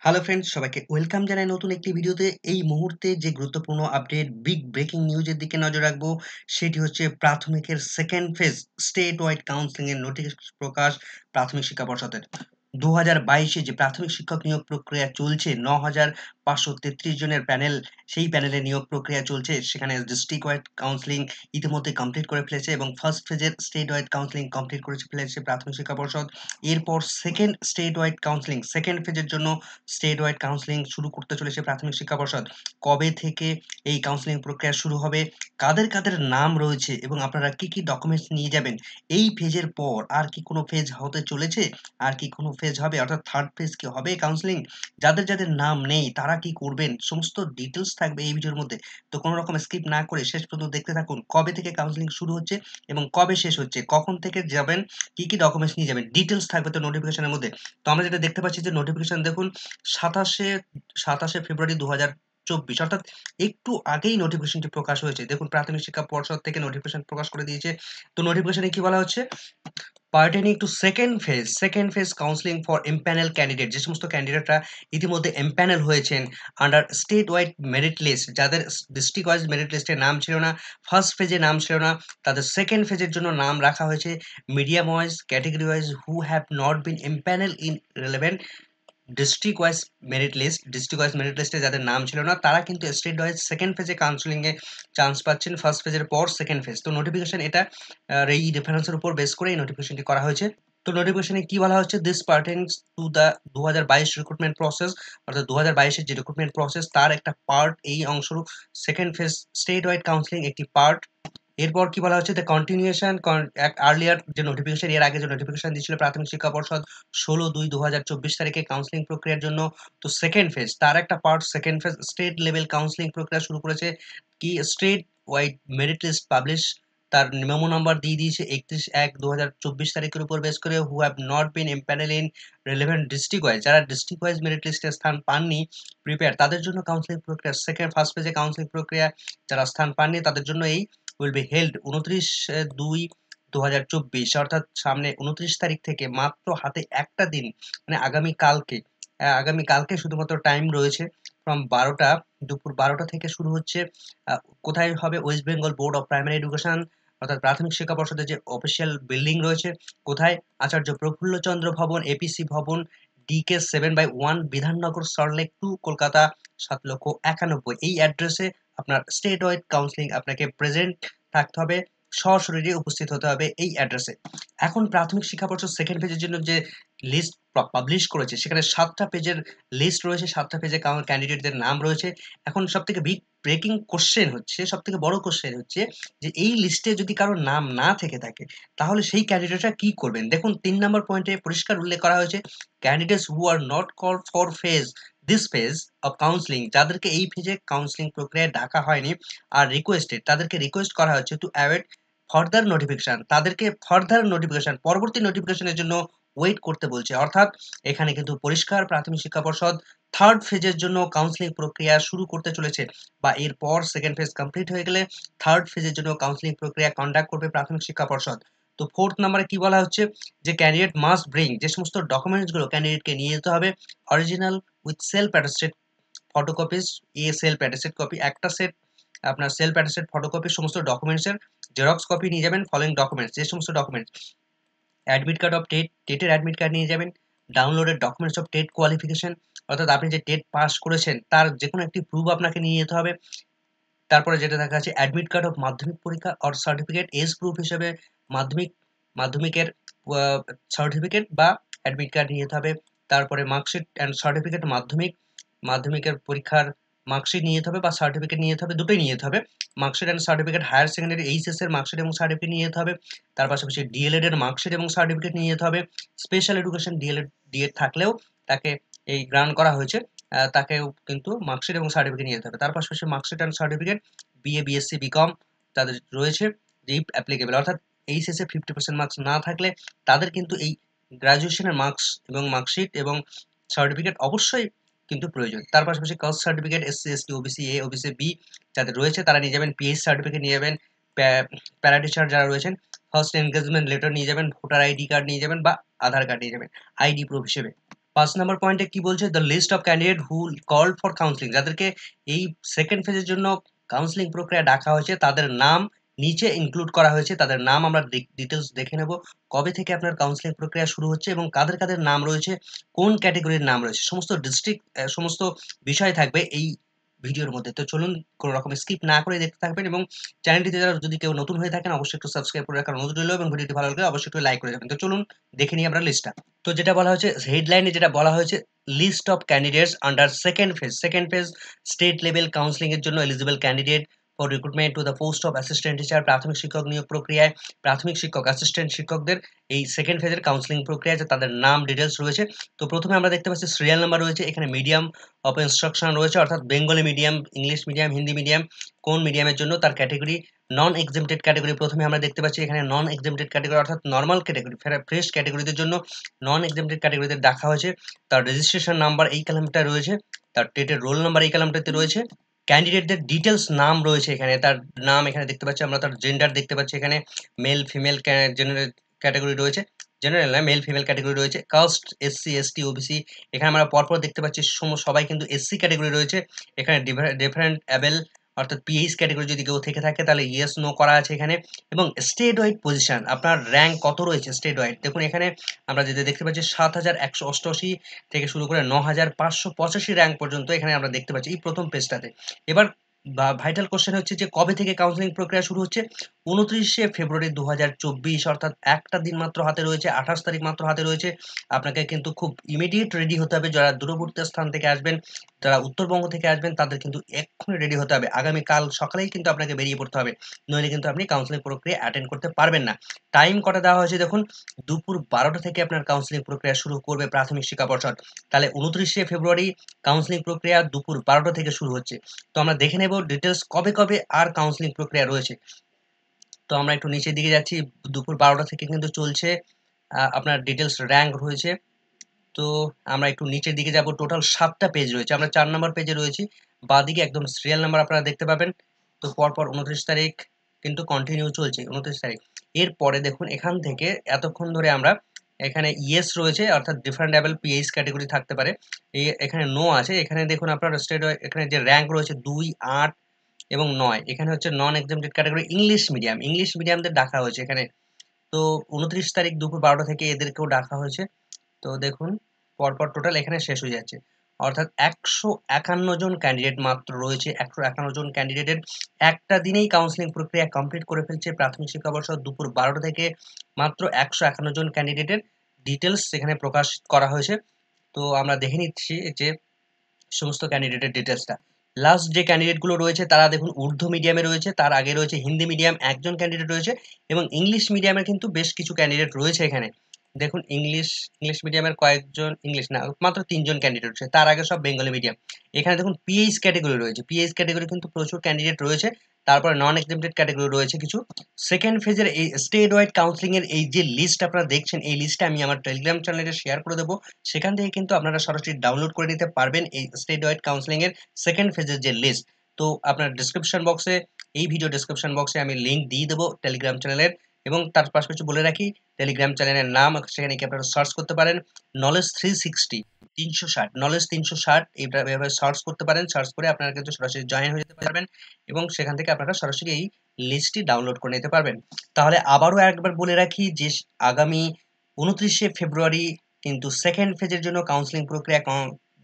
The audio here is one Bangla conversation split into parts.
হ্যালো ফ্রেন্ডস, সবাইকে ওয়েলকাম জানাই নতুন একটি ভিডিওতে। এই মুহূর্তে যে গুরুত্বপূর্ণ আপডেট, বিগ ব্রেকিং নিউজের দিকে নজর রাখবো, সেটি হচ্ছে প্রাথমিকের second phase state wide counselling এর নোটিফিকেশন প্রকাশ প্রাথমিক শিক্ষা পর্ষদের। 2022-এ যে প্রাথমিক শিক্ষক নিয়োগ প্রক্রিয়া চলছে, 9,533 জনের প্যানেল, সেই প্যানেলে নিয়োগ প্রক্রিয়া চলছে। সেখানে ডিস্ট্রিক্ট ওয়াইড কাউন্সিলিং ইতিমধ্যে কমপ্লিট করে ফেলেছে এবং ফার্স্ট ফেজের স্টেট ওয়াইড কাউন্সিলিং কমপ্লিট করে ফেলেছে প্রাথমিক শিক্ষা পর্ষদ। এরপর second state wide counselling, second ফেজের জন্য স্টেট ওয়াইড কাউন্সিলিং শুরু করতে চলেছে প্রাথমিক শিক্ষা পর্ষদ। কবে থেকে এই কাউন্সিলিং প্রক্রিয়া শুরু হবে, কাদের কাদের নাম রয়েছে এবং আপনারা কি কি ডকুমেন্টস নিয়ে যাবেন, এই ফেজের পর আর কি কোনো ফেজ হতে চলেছে, আর কি কোনো ফেজ হবে, অর্থাৎ থার্ড ফেজ কি হবে কাউন্সিলিং, যাদের যাদের নাম নেই তারা কি করবেন, সমস্ত ডিটেলস থাকবে এই ভিডিওর মধ্যে। তো কোনো রকম স্কিপ না করে শেষ পর্যন্ত দেখতে থাকুন। কবে থেকে কাউন্সিলিং শুরু হচ্ছে এবং কবে শেষ হচ্ছে, কখন থেকে যাবেন, কি কি ডকুমেন্টস নিয়ে যাবেন, ডিটেলস থাকবে তো নোটিফিকেশনের মধ্যে। তো আমরা যেটা দেখতে পাচ্ছি যে নোটিফিকেশন দেখুন, সাতাশে সাতাশে ফেব্রুয়ারি 2024, অর্থাৎ একটু আগেই নোটিফিকেশনটি প্রকাশ হয়েছে। দেখুন, প্রাথমিক শিক্ষা পর্ষদ থেকে নোটিফিকেশন প্রকাশ করে দিয়েছে। তো নোটিফিকেশনে কি বলা হচ্ছে, pertaining to second phase counselling for empanel candidate, যে সমস্ত ক্যান্ডিডেটরা ইতিমধ্যে এমপ্যানেল হয়েছেন under state wide merit list, যাদের ডিস্ট্রিক্ট ওয়াইজ মেরিট লিস্টে নাম ছিল না, ফার্স্ট ফেজে নাম ছিল না, তাদের সেকেন্ড ফেজের জন্য নাম রাখা হয়েছে। Medium wise, category wise, who have not been empanel in relevant district wise merit লিস্টে যাদের নাম ছিল না, তারা কিন্তু স্টেট ওয়াইজ সেকেন্ড ফেজে কাউন্সিলিং এ চান্স পাচ্ছেন, ফার্স্ট ফেজের পর সেকেন্ড ফেজ। তো নোটিফিকেশন এটা এই রেফারেন্সের উপর বেস করে এই নোটিফিকেশনটি করা হয়েছে। তো নোটিফিকেশনে কি বলা হচ্ছে, this pertains to the 2022 recruitment process, অর্থাৎ 2022-এর যে রিক্রুটমেন্ট প্রসেস তার একটা পার্ট এই অংশ। Second phase state wide counselling একটি পার্ট। এরপর কি বলা হচ্ছে, দ্য কন্টিনিউশন আর্লিয়ার যে নোটিফিকেশন, এর আগে যে নোটিফিকেশন দিয়েছিল প্রাথমিক শিক্ষা পর্ষদ 16/2/2024 তারিখে কাউন্সিলিং প্রক্রিয়ার জন্য, তো সেকেন্ড ফেজ তার একটা part, second phase state level counselling প্রক্রিয়া শুরু করেছে। কি state wide merit list publish, তার মেমো নাম্বার দিয়ে দিয়েছে 31/1/2024 তারিখের উপর বেস করে, who have not been empanel in relevant district wise, যারা ডিস্ট্রিক্ট ওয়াইজ মেরিট লিস্টে স্থান পাননি প্রিপেয়ার, তাদের জন্য কাউন্সিলিং প্রক্রিয়া সেকেন্ড ফার্স্ট ফেজে কাউন্সিলিং প্রক্রিয়া, যারা স্থান পাননি তাদের জন্য এই উইল বি হেল্ড 29/2/2024, অর্থাৎ সামনে 29 তারিখ থেকে, মাত্র হাতে একটা দিন, মানে আগামীকালকে শুধুমাত্র টাইম রয়েছে। ফ্রম 12টা, দুপুর 12টা থেকে শুরু হচ্ছে। কোথায় হবে, West Bengal board of primary education, অর্থাৎ প্রাথমিক শিক্ষা পর্ষদের যে অফিসিয়াল বিল্ডিং রয়েছে, কোথায়, আচার্য প্রফুল্লচন্দ্র ভবন, এপিসি ভবন, DK 7/1, বিধাননগর, সল্টলেক 2, কলকাতা 7,91,000, এই অ্যাড্রেসে আপনার স্টেট ওয়াইড কাউন্সিলিং আপনাকে প্রেজেন্ট থাকতে হবে, সশরীরে উপস্থিত হতে হবে এই অ্যাড্রেসে। এখন প্রাথমিক শিক্ষা পর্ষদ সেকেন্ড ফেজের জন্য যে লিস্ট পাবলিশ করেছে, সেখানে 7টা পেজের লিস্ট রয়েছে, 7টা পেজে ক্যান্ডিডেটদের নাম রয়েছে। এখন সবথেকে বিগ ব্রেকিং কোশ্চেন হচ্ছে, সবথেকে বড় কোশ্চেন হচ্ছে যে এই লিস্টে যদি কারোর নাম না থেকে থাকে, তাহলে সেই ক্যান্ডিডেটরা কি করবেন। দেখুন, 3 নম্বর পয়েন্টে পরিষ্কার উল্লেখ করা হয়েছে, candidates who are not called for this phase of counselling, যাদেরকে এই ফেজে কাউন্সিলিং প্রক্রিয়ায় ডাকা হয়নি আর রিকোয়েস্টেড, তাদেরকে রিকোয়েস্ট করা হচ্ছে টু অ্যাওয়েট ফার্দার নোটিফিকেশন, তাদেরকে ফার্দার নোটিফিকেশন, পরবর্তী নোটিফিকেশনের জন্য ওয়েট করতে বলছে। অর্থাৎ এখানে কিন্তু পরিষ্কার প্রাথমিক শিক্ষা পর্ষদ থার্ড ফেজের জন্য কাউন্সিলিং প্রক্রিয়া শুরু করতে চলেছে, বা এরপর সেকেন্ড ফেজ কমপ্লিট হয়ে গেলে থার্ড ফেজের জন্য কাউন্সিলিং প্রক্রিয়া কন্ডাক্ট করবে প্রাথমিক শিক্ষা পর্ষদ। তো ফোর্থ নাম্বারে কি বলা হচ্ছে, যে ক্যান্ডিডেট মাস্ট ব্রিং, যে সমস্ত ডকুমেন্টসগুলো ক্যান্ডিডেটকে নিয়ে যেতে হবে, original with self attested photocopies, self attested copy একটা সেট, আপনার সেলফ অ্যাটেস্টেড ফটোকপি, সমস্ত ডকুমেন্টসের জেরক্স কপি নিয়ে যাবেন। ফলোইং ডকুমেন্টস, যে সমস্ত ডকুমেন্টস, অ্যাডমিট কার্ড অফ টেটের অ্যাডমিট কার্ড নিয়ে যাবেন, downloaded documents of TET qualification, অর্থাৎ আপনি যে টেট পাস করেছেন তার যে কোনো একটি প্রুফ আপনাকে নিয়ে যেতে হবে। তারপরে যেটা দেখা যাচ্ছে, অ্যাডমিট কার্ড অফ মাধ্যমিক পরীক্ষা অর সার্টিফিকেট, এজ প্রুফ হিসেবে মাধ্যমিক মাধ্যমিকের সার্টিফিকেট বা অ্যাডমিট কার্ড নিয়ে যেতে হবে। তারপরে মার্কশিট অ্যান্ড সার্টিফিকেট, মাধ্যমিকের পরীক্ষার মার্কশিট নিয়ে যেতে হবে বা সার্টিফিকেট নিয়ে যেতে হবে, দুটোই নিয়ে যেতে হবে। Marksheet and certificate, higher secondary HS এর মার্কশিট এবং সার্টিফিকেট নিয়ে যেতে হবে। তার পাশাপাশি ডিএলএড এর মার্কশিট এবং সার্টিফিকেট নিয়ে যেতে হবে। স্পেশাল এডুকেশন ডিএড থাকলেও তাকে এই গ্রান্ট করা হয়েছে, তাকেও কিন্তু মার্কশিট এবং সার্টিফিকেট নিয়ে যেতে হবে। তার পাশাপাশি marksheet and certificate BA, BSc, BCom তাদের রয়েছে, ইফ অ্যাপ্লিকেবল, অর্থাৎ এইচএসে 50% মার্কস না থাকলে তাদের কিন্তু এই গ্রাজুয়েশনের মার্কস এবং মার্কশিট এবং সার্টিফিকেট অবশ্যই কিন্তু প্রয়োজন। তার পাশাপাশি caste certificate, SC, ST, OBC A, OBC B যাদের রয়েছে তারা নিয়ে যাবেন, পিএইচ সার্টিফিকেট নিয়ে যাবেন, প্যারা টিচার যারা রয়েছেন ফার্স্ট এনগেজমেন্ট লেটার নিয়ে যাবেন, ভোটার আইডি কার্ড নিয়ে যাবেন বা আধার কার্ড নিয়ে যাবেন আইডি প্রুফ হিসেবে। 5 নাম্বার পয়েন্টে কি বলছে? The list of candidate who called for counselling, যাদেরকে এই সেকেন্ড ফেজের জন্য কাউন্সেলিং প্রক্রিয়া ডাকা হয়েছে তাদের নাম নিচে ইনক্লুড করা হয়েছে। তাদের নাম আমরা ডিটেলস দেখে নেব। কবে থেকে আপনার কাউন্সেলিং প্রক্রিয়া শুরু হচ্ছে এবং কাদের কাদের নাম রয়েছে, কোন ক্যাটেগরির নাম রয়েছে, সমস্ত ডিস্ট্রিক্ট সমস্ত বিষয় থাকবে এই ভিডিওর মধ্যে। তো চলুন কোনো রকম স্কিপ না করে দেখতে থাকবেন এবং চ্যানেলটিতে যারা যদি কেউ নতুন হয়ে থাকেন অবশ্যই একটু সাবস্ক্রাইব করে রাখার অনুরোধ রইল এবং ভিডিওটি ভালো লাগলে অবশ্যই একটু লাইক করে যাবেন। তো চলুন দেখে নিই আমরা লিস্টটা। তো যেটা বলা হয়েছে হেডলাইনে, যেটা বলা হয়েছে list of candidates under second phase. Second phase state level counselling এর জন্য eligible candidate for recruitment to the post of assistant teacher. প্রাথমিক শিক্ষক নিয়োগ প্রক্রিয়ায় প্রাথমিক শিক্ষক অ্যাসিস্ট্যান্ট শিক্ষকদের এই সেকেন্ড ফেজের কাউন্সিলিং প্রক্রিয়ায় যে তাদের নাম ডিটেলস রয়েছে। তো প্রথমে আমরা দেখতে পাচ্ছি সিরিয়াল নাম্বার রয়েছে, এখানে মিডিয়াম অফ ইনস্ট্রাকশন রয়েছে, অর্থাৎ Bengali medium, English medium, Hindi medium, কোন মিডিয়ামের জন্য তার ক্যাটেগরি। নন এক্সেমটেড ক্যাটেগরি প্রথমে আমরা দেখতে পাচ্ছি এখানে নন এক্সেমটেড ক্যাটেগরি অর্থাৎ নর্মাল ক্যাটেগরি ফ্রেশ ক্যাটেগরিদের জন্য নন এক্সেমটেড ক্যাটেগরিতে ডাকা হয়েছে। তার রেজিস্ট্রেশন নাম্বার এই কলামটা রয়েছে, তার টেটের রোল নাম্বার এই কলামটাতে রয়েছে, ক্যান্ডিডেটদের ডিটেলস নাম রয়েছে এখানে, তার নাম এখানে দেখতে পাচ্ছি আমরা, তার জেন্ডার দেখতে পাচ্ছি এখানে মেল ফিমেল জেনারেল ক্যাটেগরি রয়েছে, জেনারেল না মেল ফিমেল ক্যাটেগরি রয়েছে, কাস্ট এসসি এসটি ওবিসি এখানে আমরা পরপর দেখতে পাচ্ছি সবাই কিন্তু এসসি ক্যাটেগরি রয়েছে। এখানে ডিফারেন্ট অ্যাবেল অর্থাৎ পিএইচ ক্যাটেগরি যদি কেউ থেকে থাকে তাহলে ইয়েস নো করা আছে এখানে। এবং স্টেট ওয়াইড পজিশন আপনার র্যাঙ্ক কত রয়েছে স্টেট ওয়াইড দেখুন এখানে আমরা যেটা দেখতে পাচ্ছি ৭,১৮৮ থেকে শুরু করে ৯,৫৮৫ র্যাঙ্ক পর্যন্ত এখানে আমরা দেখতে পাচ্ছি এই প্রথম পেজটাতে। এবার ভাইটাল কোশ্চেন হচ্ছে যে কবে থেকে কাউন্সিলিং প্রক্রিয়া শুরু হচ্ছে? ২৯শে ফেব্রুয়ারি ২০২৪, অর্থাৎ একটা দিন মাত্র হাতে রয়েছে, ২৮ তারিখ মাত্র হাতে রয়েছে। আপনাকে কিন্তু খুব ইমিডিয়েট রেডি হতে হবে। যারা দূরবর্তী স্থান থেকে আসবেন, যারা উত্তরবঙ্গ থেকে আসবেন তাদের কিন্তু এক্ষুনি রেডি হতে হবে। আগামীকাল সকালেই কিন্তু আপনাকে বেরিয়ে পড়তে হবে, নইলে কিন্তু আপনি কাউন্সিলিং প্রক্রিয়া অ্যাটেন্ড করতে পারবেন না। টাইম কটা দেওয়া হয়েছে দেখুন, দুপুর ১২টা থেকে আপনার কাউন্সিলিং প্রক্রিয়া শুরু করবে প্রাথমিক শিক্ষা পর্ষদ। তাহলে ২৯শে ফেব্রুয়ারি কাউন্সিলিং প্রক্রিয়া দুপুর ১২টা থেকে শুরু হচ্ছে। তো আমরা দেখে নেব ডিটেলস কবে কবে আর কাউন্সিলিং প্রক্রিয়া রয়েছে। তো আমরা একটু নিচের দিকে যাচ্ছি, দুপুর ১২টা থেকে কিন্তু চলছে। আপনার ডিটেলস র্যাঙ্ক রয়েছে। তো আমরা একটু নিচের দিকে যাব, টোটাল ৭টা পেজ রয়েছে, আমরা ৪ নম্বর পেজে রয়েছি। বাঁদিকে একদম সিরিয়াল নাম্বার আপনারা দেখতে পাবেন। তো পরপর ২৯ তারিখ কিন্তু কন্টিনিউ চলছে, ২৯ তারিখ। এরপরে দেখুন এখান থেকে এতক্ষণ ধরে আমরা এখানে ইয়েস রয়েছে, অর্থাৎ ডিফারেন্ট লেভেল পিএইচ ক্যাটেগরি থাকতে পারে। এখানে নো আছে। এখানে দেখুন আপনার স্টেট এখানে যে র্যাঙ্ক রয়েছে ২, ৮ এবং ৯, এখানে হচ্ছে non exempted category English medium, English মিডিয়ামদের ডাকা হয়েছে এখানে। তো ২৯ তারিখ দুপুর ১২টা থেকে এদেরকেও ডাকা হয়েছে। তো দেখুন পরপর টোটাল এখানে শেষ হয়ে যাচ্ছে, অর্থাৎ ১৫১ জন ক্যান্ডিডেট মাত্র রয়েছে। ১৫১ জন ক্যান্ডিডেটের একটা দিনেই কাউন্সিলিং প্রক্রিয়া কমপ্লিট করে ফেলছে প্রাথমিক শিক্ষা পর্ষদ। দুপুর ১২টা থেকে মাত্র ১৫১ জন ক্যান্ডিডেটের ডিটেলস সেখানে প্রকাশ করা হয়েছে। তো আমরা দেখে নিচ্ছি যে সমস্ত ক্যান্ডিডেটের ডিটেলসটা। লাস্ট যে ক্যান্ডিডেটগুলো রয়েছে তারা দেখুন উর্দু মিডিয়ামে রয়েছে, তার আগে রয়েছে হিন্দি মিডিয়াম একজন ক্যান্ডিডেট রয়েছে এবং ইংলিশ মিডিয়ামের কিন্তু বেশ কিছু ক্যান্ডিডেট রয়েছে এখানে। দেখুন ইংলিশ মিডিয়ামের কয়েকজন, ইংলিশ না মাত্র ৩ জন ক্যান্ডিডেট রয়েছে, তার আগে সব বেঙ্গলি মিডিয়াম। এখানে দেখুন পিএইচ ক্যাটেগরি রয়েছে, পিএইচ ক্যাটেগরি কিন্তু প্রচুর ক্যান্ডিডেট রয়েছে। তারপরে নন এক্সেমটেড ক্যাটেগরি রয়েছে কিছু। সেকেন্ড ফেজের এই স্টেট ওয়াইড কাউন্সিলিং এর এই যে লিস্ট আপনারা দেখছেন, এই লিস্টটা আমি আমার টেলিগ্রাম চ্যানেলে শেয়ার করে দেবো। সেখান থেকে কিন্তু আপনারা সরাসরি ডাউনলোড করে নিতে পারবেন এই স্টেট ওয়াইড কাউন্সিলিং এর সেকেন্ড ফেজের যে লিস্ট। তো আপনার ডিসক্রিপশন বক্সে, এই ভিডিও ডিসক্রিপশন বক্সে আমি লিংক দিয়ে দেবো টেলিগ্রাম চ্যানেলের। এবং তার পাশাপাশি বলে রাখি টেলিগ্রাম চ্যানেলের নাম, সেখানে কি আপনারা সার্চ করতে পারেন নলেজ 360 360 নলেজ 360, এভাবে সার্চ করতে পারেন। সার্চ করে আপনারা কিন্তু সরাসরি জয়েন হয়ে যেতে পারবেন এবং সেখান থেকে আপনারা সরাসরি এই লিস্টটি ডাউনলোড করে নিতে পারবেন। তাহলে আবারও একবার বলে রাখি যে আগামী ২৯শে ফেব্রুয়ারি কিন্তু সেকেন্ড ফেজের জন্য কাউন্সিলিং প্রক্রিয়া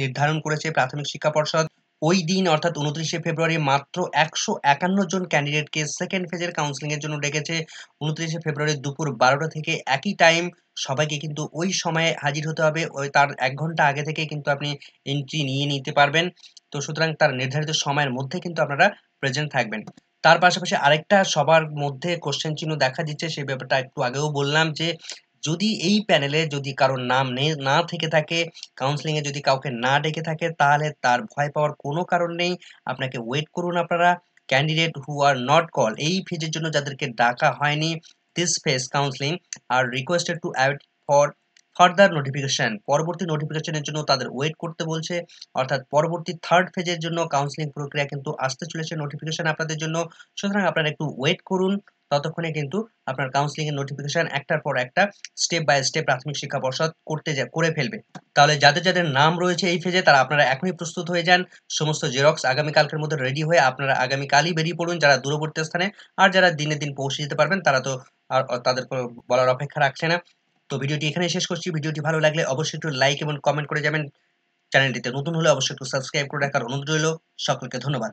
নির্ধারণ করেছে প্রাথমিক শিক্ষা পর্ষদ। ওই দিন অর্থাৎ ২৯শে ফেব্রুয়ারি মাত্র ১৫১ জন ক্যান্ডিডেটকে সেকেন্ড ফেজের কাউন্সিলিং এর জন্য ডেকেছে। ২৯শে ফেব্রুয়ারি দুপুর ১২টা থেকে একই টাইম সবাইকে কিন্তু ওই সময়ে হাজির হতে হবে। ওই তার ১ ঘন্টা আগে থেকে কিন্তু আপনি এন্ট্রি নিয়ে নিতে পারবেন। তো সুতরাং তার নির্ধারিত সময়ের মধ্যে কিন্তু আপনারা প্রেজেন্ট থাকবেন। তার পাশাপাশি আরেকটা সবার মধ্যে কোশ্চেন চিহ্ন দেখা দিচ্ছে, সেই ব্যাপারটা একটু আগেও বললাম যে যদি এই প্যানেলে যদি কারোর নাম না থেকে থাকে, কাউন্সিলিং এ যদি কাউকে না ডেকে থাকে, তাহলে তার ভয় পাওয়ার কোনো কারণ নেই। আপনাকে ওয়েট করুন আপনারা। Candidate who are not call, এই ফেজের জন্য যাদেরকে ডাকা হয়নি, this phase counselling are requested to add for further notification, পরবর্তী নোটিফিকেশনের জন্য তাদের ওয়েট করতে বলছে। অর্থাৎ পরবর্তী থার্ড ফেজের জন্য কাউন্সিলিং প্রক্রিয়া কিন্তু আসতে চলেছে নোটিফিকেশন আপনাদের জন্য। সুতরাং আপনারা একটু ওয়েট করুন। ততক্ষণে কিন্তু আপনার কাউন্সেলিং এর নোটিফিকেশন একটার পর একটা স্টেপ বাই স্টেপ প্রাথমিক শিক্ষা পর্ষদ করে ফেলবে। তাহলে যাদের যাদের নাম রয়েছে এই ফেজে তারা আপনারা এখনই প্রস্তুত হয়ে যান। সমস্ত জেরক্স আগামীকালকের মধ্যে রেডি হয়ে আপনারা আগামীকালই বেরিয়ে পড়ুন যারা দূরবর্তী স্থানে। আর যারা দিনে দিন পৌঁছে যেতে পারবেন তারা তো আর তাদের কোনো বলার অপেক্ষা রাখছে না। তো ভিডিওটি এখানেই শেষ করছি। ভিডিওটি ভালো লাগলে অবশ্যই একটু লাইক এবং কমেন্ট করে যাবেন। চ্যানেলটিতে নতুন হলে অবশ্যই একটু সাবস্ক্রাইব করে রাখার অনুরোধ রইল। সকলকে ধন্যবাদ।